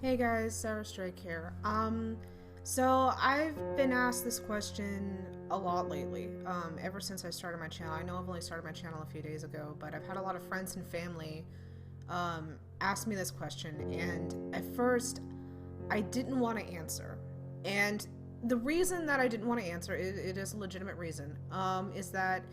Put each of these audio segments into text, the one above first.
Hey guys, Sarus here. So I've been asked this question a lot lately, ever since I started my channel. I know I've only started my channel a few days ago, but I've had a lot of friends and family ask me this question, and at first I didn't want to answer. And the reason that I didn't want to answer, it is a legitimate reason, is that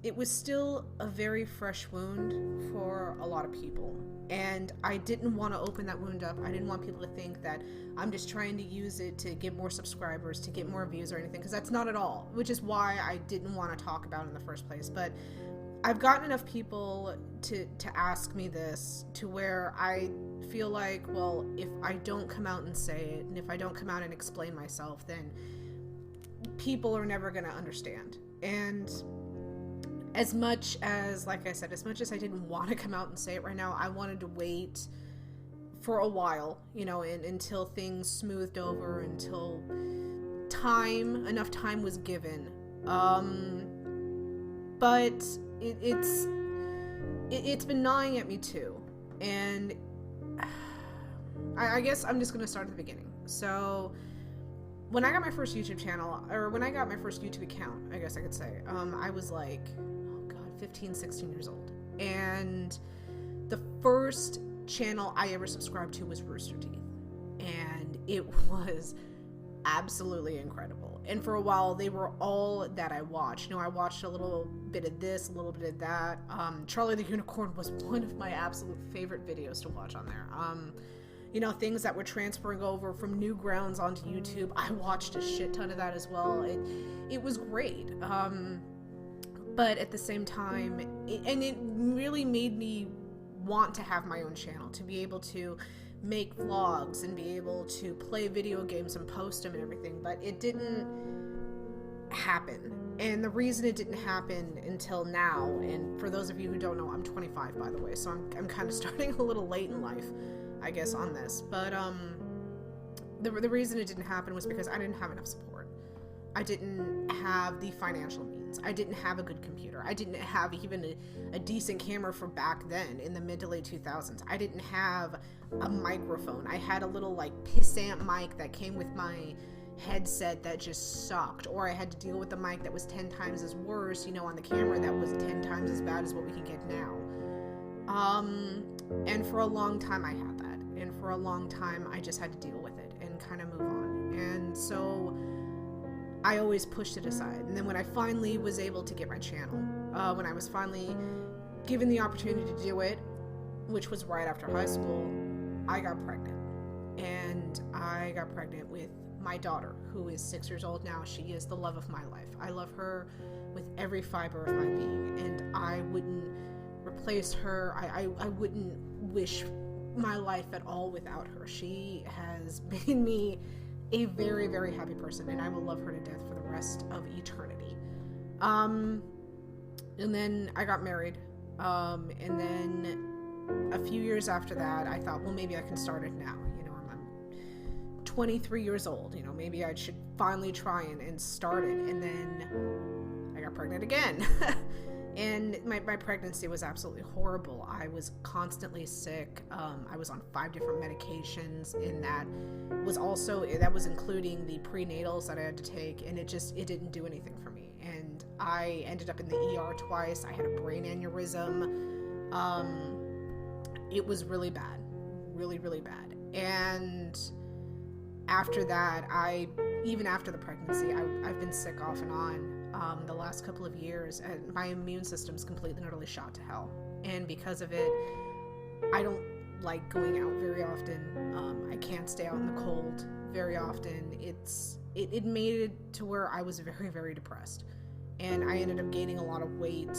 it was still a very fresh wound for a lot of people. And I didn't want to open that wound up. I didn't want people to think that I'm just trying to use it to get more subscribers, to get more views or anything, because that's not at all, which is why I didn't want to talk about it in the first place. But I've gotten enough people to ask me this to where I feel like, well, if I don't come out and say it, and if I don't come out and explain myself, then people are never going to understand. And as much as, like I said, as much as I didn't want to come out and say it right now, I wanted to wait for a while, until things smoothed over, until enough time was given. But it's been gnawing at me too, and I guess I'm just gonna start at the beginning. So when I got my first YouTube channel, or when I got my first YouTube account, I guess I could say, I was like, 15, 16 years old. And the first channel I ever subscribed to was Rooster Teeth. And it was absolutely incredible. And for a while, they were all that I watched. I watched a little bit of this, a little bit of that. Charlie the Unicorn was one of my absolute favorite videos to watch on there. Things that were transferring over from Newgrounds onto YouTube. I watched a shit ton of that as well. It was great. But at the same time, it really made me want to have my own channel, to be able to make vlogs and be able to play video games and post them and everything. But it didn't happen. And the reason it didn't happen until now, and for those of you who don't know, I'm 25, by the way, so I'm kind of starting a little late in life, I guess, on this. But the reason it didn't happen was because I didn't have enough support. I didn't have the financial means. I didn't have a good computer. I didn't have even a decent camera for back then in the mid to late 2000s. I didn't have a microphone. I had a little pissant mic that came with my headset that just sucked, or I had to deal with a mic that was 10 times as worse, on the camera that was 10 times as bad as what we can get now. And for a long time I had that. And for a long time I just had to deal with it and kind of move on. And so I always pushed it aside. And then when I finally was able to get my channel, when I was finally given the opportunity to do it, which was right after high school, I got pregnant. And I got pregnant with my daughter, who is 6 years old now. She is the love of my life. I love her with every fiber of my being, and I wouldn't replace her. I wouldn't wish my life at all without her. She has made me a very, very happy person, and I will love her to death for the rest of eternity. And then I got married, and then a few years after that, I thought, well, maybe I can start it now. I'm 23 years old, maybe I should finally try and start it. And then I got pregnant again. And my pregnancy was absolutely horrible. I was constantly sick. I was on 5 different medications, and that was including the prenatals that I had to take, and it didn't do anything for me. And I ended up in the ER twice. I had a brain aneurysm. It was really bad, really, really bad. And after that, even after the pregnancy, I've been sick off and on. The last couple of years, and my immune system's completely and utterly shot to hell. And because of it, I don't like going out very often. I can't stay out in the cold very often. It made it to where I was very, very depressed. And I ended up gaining a lot of weight,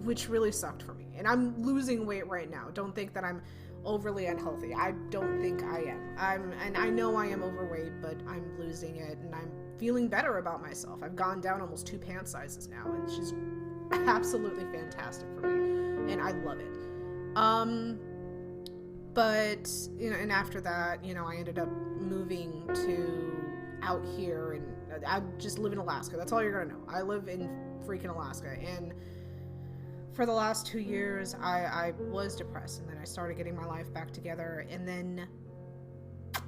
which really sucked for me. And I'm losing weight right now. Don't think that I'm overly unhealthy. I don't think I am. And I know I am overweight, but I'm losing it, and I'm feeling better about myself. I've gone down almost 2 pant sizes now, and it's just absolutely fantastic for me, and I love it. But and after that, I ended up moving to out here, and I just live in Alaska. That's all you're gonna know. I live in freaking Alaska, and for the last 2 years, I was depressed, and then I started getting my life back together. And then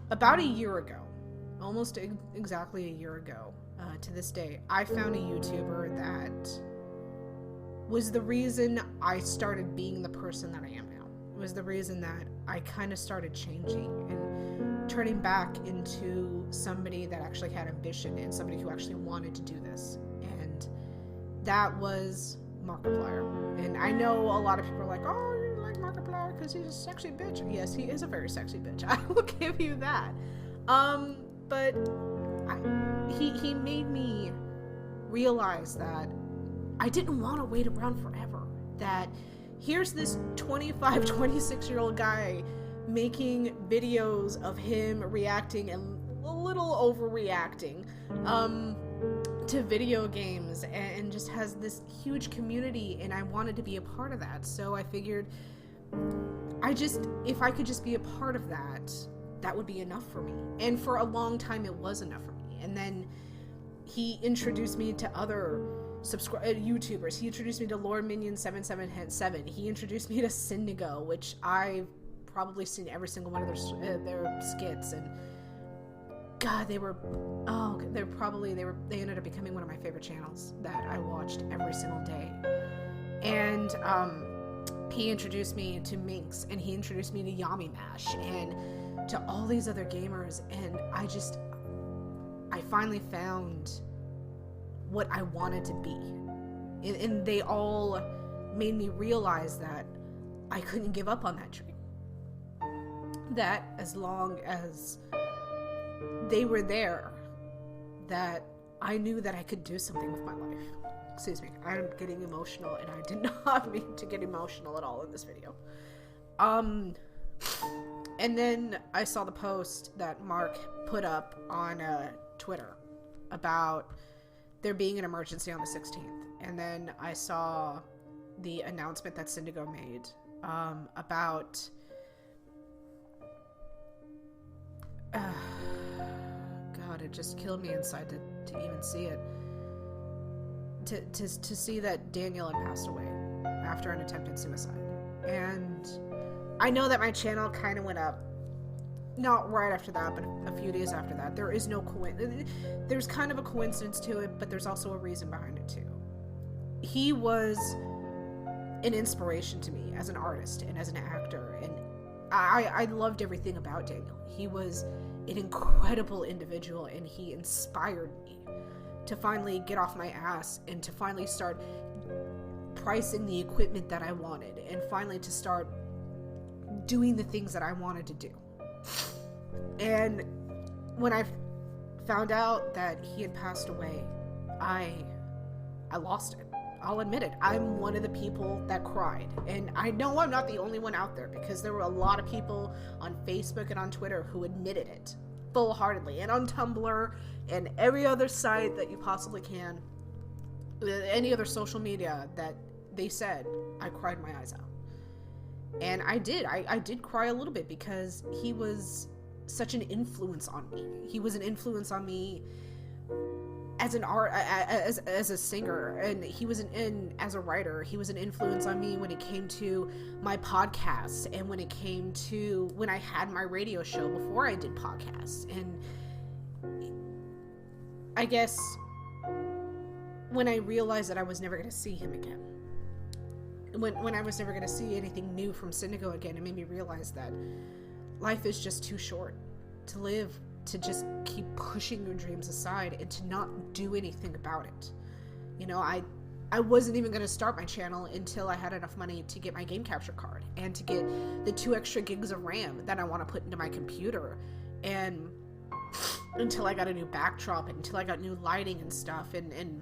about a year ago, almost exactly a year ago, to this day, I found a YouTuber that was the reason I started being the person that I am now. It was the reason that I kind of started changing and turning back into somebody that actually had ambition and somebody who actually wanted to do this. And that was Markiplier. And I know a lot of people are like, oh, you like Markiplier because he's a sexy bitch. Yes, he is a very sexy bitch. I will give you that. But he made me realize that I didn't want to wait around forever. That here's this 25, 26-year-old guy making videos of him reacting and a little overreacting to video games, and just has this huge community, and I wanted to be a part of that. So I figured if I could just be a part of that, that would be enough for me. And for a long time it was enough for me. And then he introduced me to other YouTubers. He introduced me to Lord Minion 777. He introduced me to Syndigo, which I've probably seen every single one of their skits, and God, they ended up becoming one of my favorite channels that I watched every single day. And he introduced me to Minx, and he introduced me to Yami Mash, and to all these other gamers, and I finally found what I wanted to be. And they all made me realize that I couldn't give up on that dream. That as long as they were there, that I knew that I could do something with my life. Excuse me, I'm getting emotional, and I did not mean to get emotional at all in this video. And then I saw the post that Mark put up on Twitter about there being an emergency on the 16th. And then I saw the announcement that Syndigo made about God, it just killed me inside to even see it. To see that Daniel had passed away after an attempted suicide. And I know that my channel kind of went up, not right after that, but a few days after that. There is no there's kind of a coincidence to it, but there's also a reason behind it too. He was an inspiration to me as an artist and as an actor, and I loved everything about Daniel. He was an incredible individual, and he inspired me to finally get off my ass and to finally start pricing the equipment that I wanted, and finally to start doing the things that I wanted to do. And when I found out that he had passed away, I lost it. I'll admit it. I'm one of the people that cried. And I know I'm not the only one out there, because there were a lot of people on Facebook and on Twitter who admitted it full-heartedly, and on Tumblr and every other site that you possibly can, any other social media, that they said I cried my eyes out. And I did cry a little bit, because he was such an influence on me. He was an influence on me as an as a singer, and he was as a writer. He was an influence on me when it came to my podcasts, and when it came to when I had my radio show before I did podcasts. And I guess when I realized that I was never going to see him again, when I was never going to see anything new from Syndigo again, it made me realize that life is just too short to live to just keep pushing your dreams aside and to not do anything about it. You know, I wasn't even going to start my channel until I had enough money to get my game capture card and to get the 2 extra gigs of RAM that I want to put into my computer, and until I got a new backdrop, and until I got new lighting and stuff, and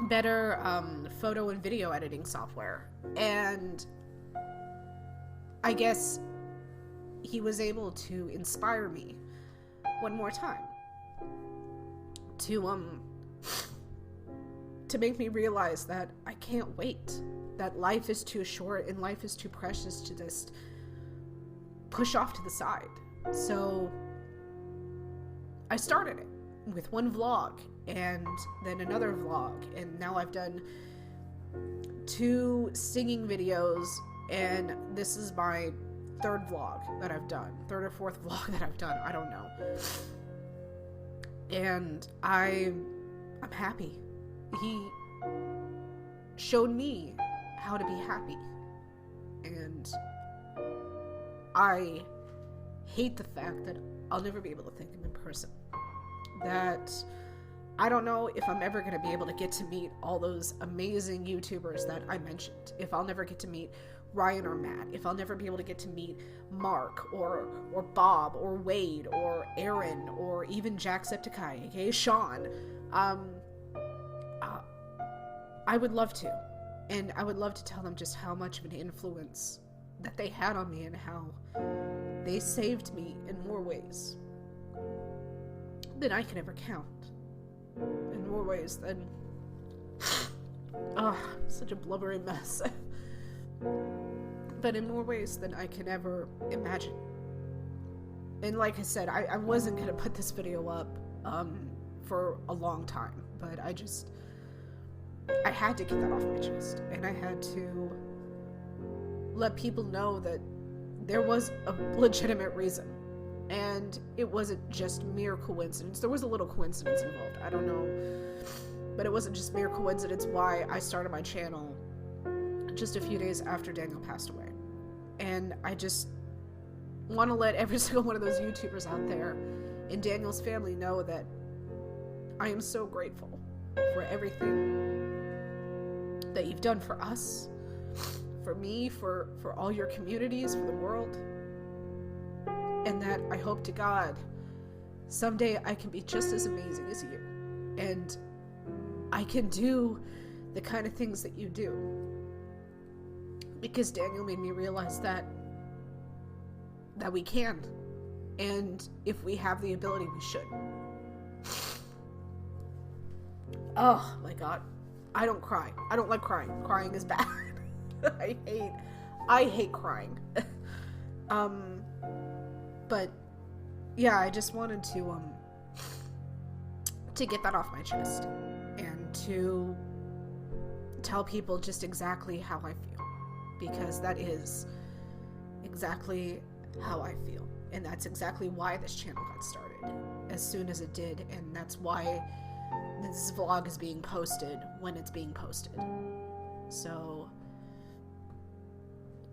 better photo and video editing software. And I guess he was able to inspire me one more time to make me realize that I can't wait, that life is too short and life is too precious to just push off to the side. So I started it with one vlog, and then another vlog, and now I've done 2 singing videos, and this is my 3rd vlog that I've done. 3rd or 4th vlog that I've done. I don't know. And I'm happy. He showed me how to be happy. And I hate the fact that I'll never be able to thank him in person. That I don't know if I'm ever going to be able to get to meet all those amazing YouTubers that I mentioned. If I'll never get to meet Ryan or Matt. If I'll never be able to get to meet Mark or Bob or Wade or Aaron or even Jacksepticeye, aka Sean. I would love to. And I would love to tell them just how much of an influence that they had on me and how they saved me in more ways than I can ever count. In more ways than... such a blubbery mess. But in more ways than I can ever imagine. And like I said, I wasn't going to put this video up for a long time, but I had to get that off my chest, and I had to let people know that there was a legitimate reason, and it wasn't just mere coincidence. There was a little coincidence involved, I don't know, but it wasn't just mere coincidence why I started my channel just a few days after Daniel passed away. And I just want to let every single one of those YouTubers out there in Daniel's family know that I am so grateful for everything that you've done for us, for me, for all your communities, for the world, and that I hope to God someday I can be just as amazing as you, and I can do the kind of things that you do, because Daniel made me realize that we can, and if we have the ability, we should. Oh my God. I don't cry. I don't like crying. Crying is bad. I hate crying. But yeah, I just wanted to get that off my chest and to tell people just exactly how I feel, because that is exactly how I feel, and that's exactly why this channel got started as soon as it did, and that's why this vlog is being posted when it's being posted. So,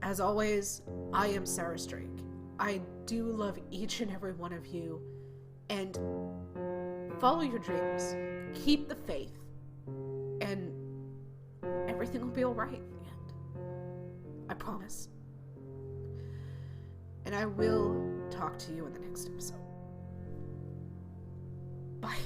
as always, I am Sarus Drake. I do love each and every one of you, and follow your dreams, keep the faith, and everything will be alright in the end. I promise. And I will talk to you in the next episode. Bye.